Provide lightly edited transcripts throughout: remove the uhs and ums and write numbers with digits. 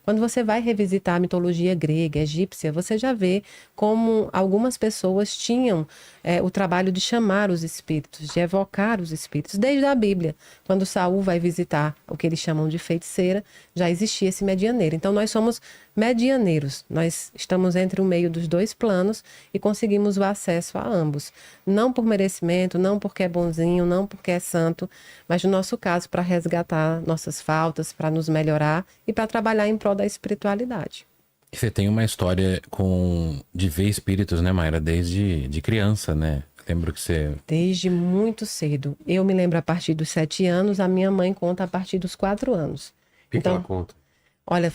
Quando você vai revisitar a mitologia grega, egípcia, você já vê como algumas pessoas tinham o trabalho de chamar os espíritos, de evocar os espíritos, desde a Bíblia. Quando Saul vai visitar o que eles chamam de feiticeira, já existia esse medianeiro. Então, nós somos medianeiros. Nós estamos entre o meio dos dois planos e conseguimos o acesso a ambos. Não por merecimento, não porque é bonzinho, não porque é santo, mas no nosso caso, para resgatar nossas faltas, para nos melhorar e para trabalhar em prol da espiritualidade. Você tem uma história de ver espíritos, né, Mayra? Desde criança, né? Lembro que você... Desde muito cedo. Eu me lembro a partir dos 7 anos, a minha mãe conta a partir dos 4 anos. O que ela conta? Olha,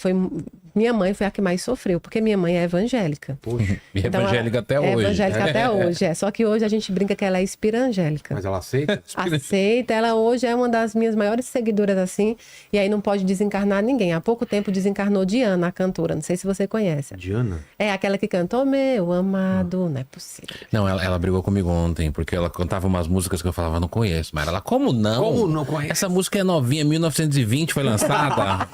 minha mãe foi a que mais sofreu, porque minha mãe é evangélica. Poxa. E é evangélica até hoje. É evangélica até hoje, Só que hoje a gente brinca que ela é espirangélica. Mas ela aceita? Aceita. Ela hoje é uma das minhas maiores seguidoras, assim. E aí não pode desencarnar ninguém. Há pouco tempo desencarnou Diana, a cantora. Não sei se você conhece. Diana? É aquela que cantou Meu Amado, não é possível. Não, ela brigou comigo ontem, porque ela cantava umas músicas que eu falava, não conheço. Mas ela, como não? Como não conhece? Essa música é novinha, 1920 foi lançada.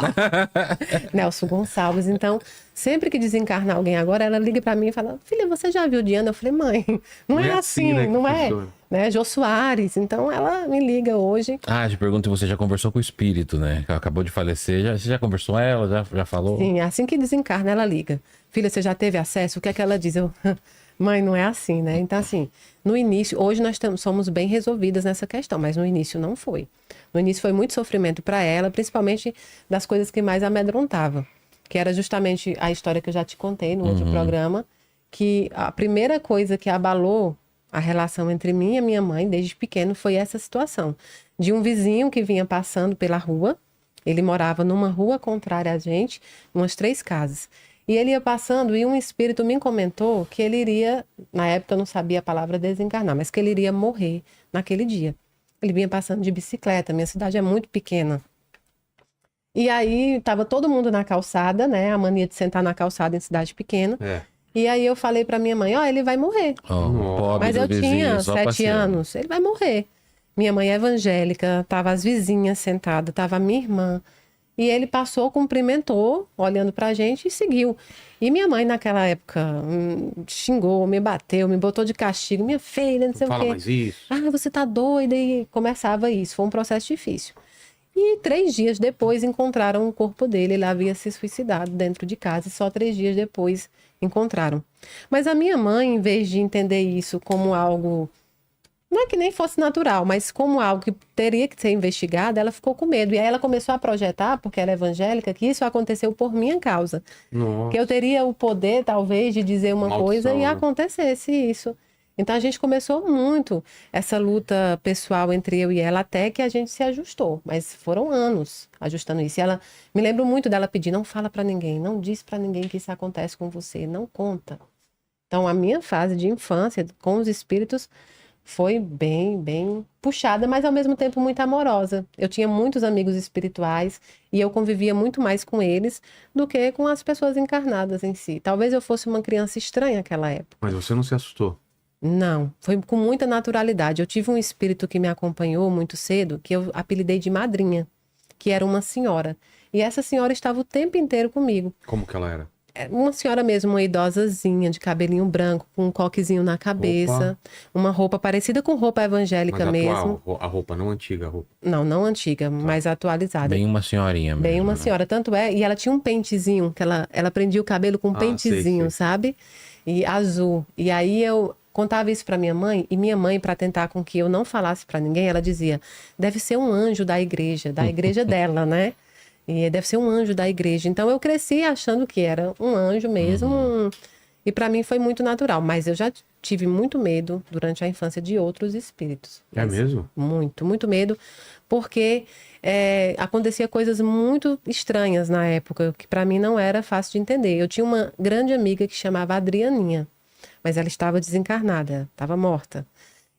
Nelson Gonçalves. Então, sempre que desencarna alguém agora, ela liga pra mim e fala, filha, você já viu Diana? Eu falei, mãe, não é assim, né, não é? Né? Jô Soares. Então, ela me liga hoje. Ah, te pergunto, você já conversou com o espírito, né? Que acabou de falecer. Você já conversou com ela? Já falou? Sim, assim que desencarna, ela liga. Filha, você já teve acesso? O que é que ela diz? Eu, mãe, não é assim, né? Então, assim, no início, hoje nós somos bem resolvidas nessa questão, mas no início não foi. No início foi muito sofrimento para ela, principalmente das coisas que mais amedrontava, que era justamente a história que eu já te contei no outro programa, que a primeira coisa que abalou a relação entre mim e a minha mãe, desde pequeno, foi essa situação. De um vizinho que vinha passando pela rua, ele morava numa rua contrária a gente, umas 3 casas. E ele ia passando e um espírito me comentou que ele iria, na época eu não sabia a palavra desencarnar, mas que ele iria morrer naquele dia. Ele vinha passando de bicicleta, minha cidade é muito pequena. E aí estava todo mundo na calçada, né? A mania de sentar na calçada em cidade pequena. E aí eu falei para minha mãe, ele vai morrer. Mas eu tinha 7 anos, ele vai morrer. Minha mãe é evangélica, tava as vizinhas sentadas, tava a minha irmã. E ele passou, cumprimentou, olhando pra gente e seguiu. E minha mãe, naquela época, xingou, me bateu, me botou de castigo. Minha filha, não sei o quê. Fala mais isso. Ah, você tá doida? E começava isso. Foi um processo difícil. E 3 dias depois encontraram o corpo dele. Ele havia se suicidado dentro de casa. E só 3 dias depois encontraram. Mas a minha mãe, em vez de entender isso como algo... Não é que nem fosse natural, mas como algo que teria que ser investigado, ela ficou com medo. E aí ela começou a projetar, porque ela é evangélica, que isso aconteceu por minha causa. Nossa. Que eu teria o poder, talvez, de dizer uma coisa e acontecesse isso. Então a gente começou muito essa luta pessoal entre eu e ela, até que a gente se ajustou. Mas foram anos ajustando isso. E ela, me lembro muito dela pedir, não fala pra ninguém, não diz pra ninguém que isso acontece com você, não conta. Então a minha fase de infância com os espíritos foi bem puxada, mas ao mesmo tempo muito amorosa. Eu tinha muitos amigos espirituais e eu convivia muito mais com eles do que com as pessoas encarnadas em si. Talvez eu fosse uma criança estranha naquela época. Mas você não se assustou? Não, foi com muita naturalidade. Eu tive um espírito que me acompanhou muito cedo, que eu apelidei de madrinha, que era uma senhora. E essa senhora estava o tempo inteiro comigo. Como que ela era? Uma senhora mesmo, uma idosazinha, de cabelinho branco, com um coquezinho na cabeça. Uma roupa parecida com roupa evangélica mesmo. A roupa, não antiga a roupa. Não antiga, mais atualizada. Bem uma senhorinha mesmo. Bem uma senhora, tanto é. E ela tinha um pentezinho, que ela prendia o cabelo com um pentezinho, sei. Sabe? E azul. E aí eu contava isso pra minha mãe, e minha mãe, para tentar com que eu não falasse pra ninguém, ela dizia, deve ser um anjo da igreja dela, né? E deve ser um anjo da igreja. Então eu cresci achando que era um anjo mesmo. E para mim foi muito natural. Mas eu já tive muito medo durante a infância de outros espíritos. É mesmo? Muito medo. Porque acontecia coisas muito estranhas na época, que para mim não era fácil de entender. Eu tinha uma grande amiga que chamava Adrianinha. Mas ela estava desencarnada, estava morta.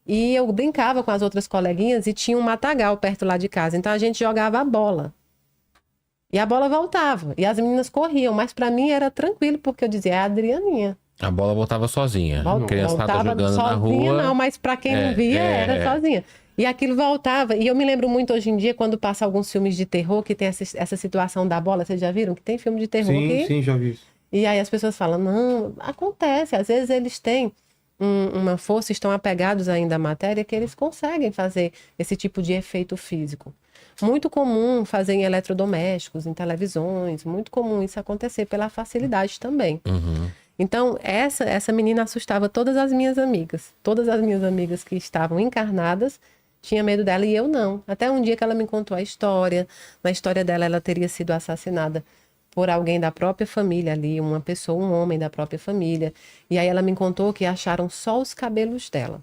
E eu brincava com as outras coleguinhas e tinha um matagal perto lá de casa. Então a gente jogava a bola. E a bola voltava. E as meninas corriam. Mas pra mim era tranquilo, porque eu dizia, é a Adrianinha. A bola voltava sozinha. A criança voltava jogando sozinha, na rua. Não, mas pra quem não via, era sozinha. E aquilo voltava. E eu me lembro muito hoje em dia, quando passa alguns filmes de terror, que tem essa situação da bola. Vocês já viram? Que tem filme de terror que... Sim, já vi isso. E aí as pessoas falam, não, acontece. Às vezes eles têm uma força, estão apegados ainda à matéria, que eles conseguem fazer esse tipo de efeito físico. Muito comum fazer em eletrodomésticos, em televisões. Muito comum isso acontecer pela facilidade também. Uhum. Então, essa menina assustava todas as minhas amigas. Todas as minhas amigas que estavam encarnadas tinha medo dela e eu não. Até um dia que ela me contou a história. Na história dela, ela teria sido assassinada por alguém da própria família ali, uma pessoa, um homem da própria família. E aí ela me contou que acharam só os cabelos dela.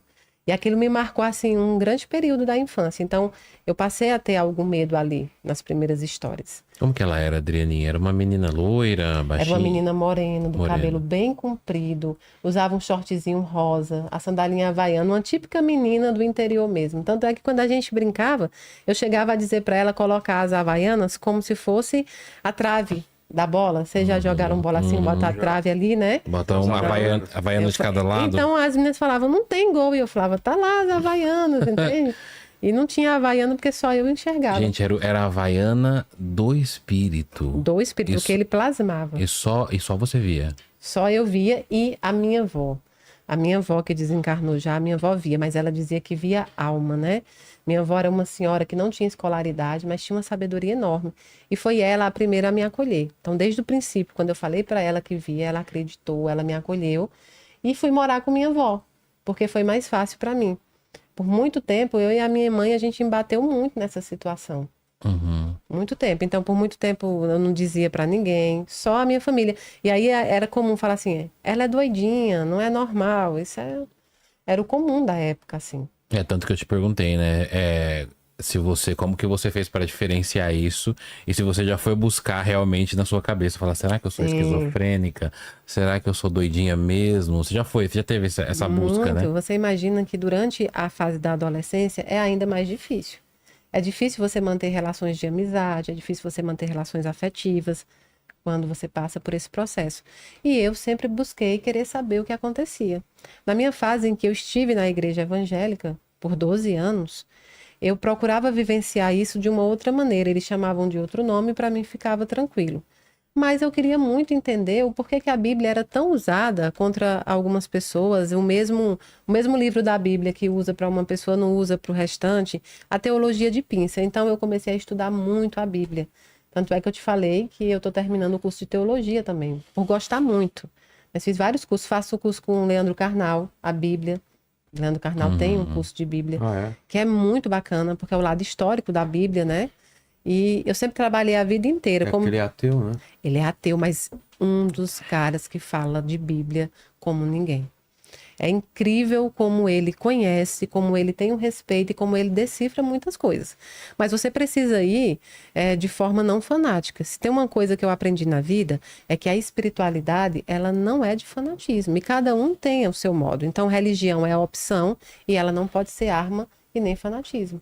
E aquilo me marcou, assim, um grande período da infância. Então, eu passei a ter algum medo ali, nas primeiras histórias. Como que ela era, Adrianinha? Era uma menina loira, baixinha? Era uma menina morena, do Morena. cabelo bem comprido, usava um shortzinho rosa, a sandalinha havaiana, uma típica menina do interior mesmo. Tanto é que quando a gente brincava, eu chegava a dizer para ela colocar as havaianas como se fosse a trave da bola. Vocês já jogaram bola assim, botar a trave ali, né? Botar uma havaiana de cada lado. Então as meninas falavam, não tem gol. E eu falava, tá lá as havaianas, entende? E não tinha havaiana porque só eu enxergava. Gente, era a havaiana do espírito. Do espírito, Isso. que ele plasmava. E só você via. Só eu via e a minha avó. A minha avó que desencarnou já, a minha avó via, mas ela dizia que via alma, né? Minha avó era uma senhora que não tinha escolaridade, mas tinha uma sabedoria enorme. E foi ela a primeira a me acolher. Então, desde o princípio, quando eu falei para ela que via, ela acreditou, ela me acolheu. E fui morar com minha avó, porque foi mais fácil para mim. Por muito tempo, eu e a minha mãe, a gente embateu muito nessa situação. Uhum. Muito tempo. Então, por muito tempo, eu não dizia pra ninguém, só a minha família. E aí era comum falar assim, ela é doidinha, não é normal. Isso era o comum da época, assim. É tanto que eu te perguntei, né? Como que você fez para diferenciar isso? E se você já foi buscar realmente na sua cabeça, falar, será que eu sou esquizofrênica? Será que eu sou doidinha mesmo? Você já teve essa busca, né? Você imagina que durante a fase da adolescência é ainda mais difícil. É difícil você manter relações de amizade, é difícil você manter relações afetivas quando você passa por esse processo. E eu sempre busquei querer saber o que acontecia. Na minha fase em que eu estive na igreja evangélica, por 12 anos, eu procurava vivenciar isso de uma outra maneira. Eles chamavam de outro nome, para mim ficava tranquilo. Mas eu queria muito entender o porquê que a Bíblia era tão usada contra algumas pessoas, o mesmo livro da Bíblia que usa para uma pessoa não usa para o restante, a teologia de pinça. Então eu comecei a estudar muito a Bíblia. Tanto é que eu te falei que eu estou terminando o curso de teologia também, por gostar muito. Mas fiz vários cursos, faço o curso com o Leandro Carnal, a Bíblia. Leandro Carnal tem um curso de Bíblia, que é muito bacana, porque é o lado histórico da Bíblia, né? E eu sempre trabalhei a vida inteira. Porque ele é ateu, né? Ele é ateu, mas um dos caras que fala de Bíblia como ninguém. É incrível como ele conhece, como ele tem um respeito e como ele decifra muitas coisas. Mas você precisa ir de forma não fanática. Se tem uma coisa que eu aprendi na vida, é que a espiritualidade, ela não é de fanatismo. E cada um tem o seu modo. Então, religião é a opção e ela não pode ser arma e nem fanatismo.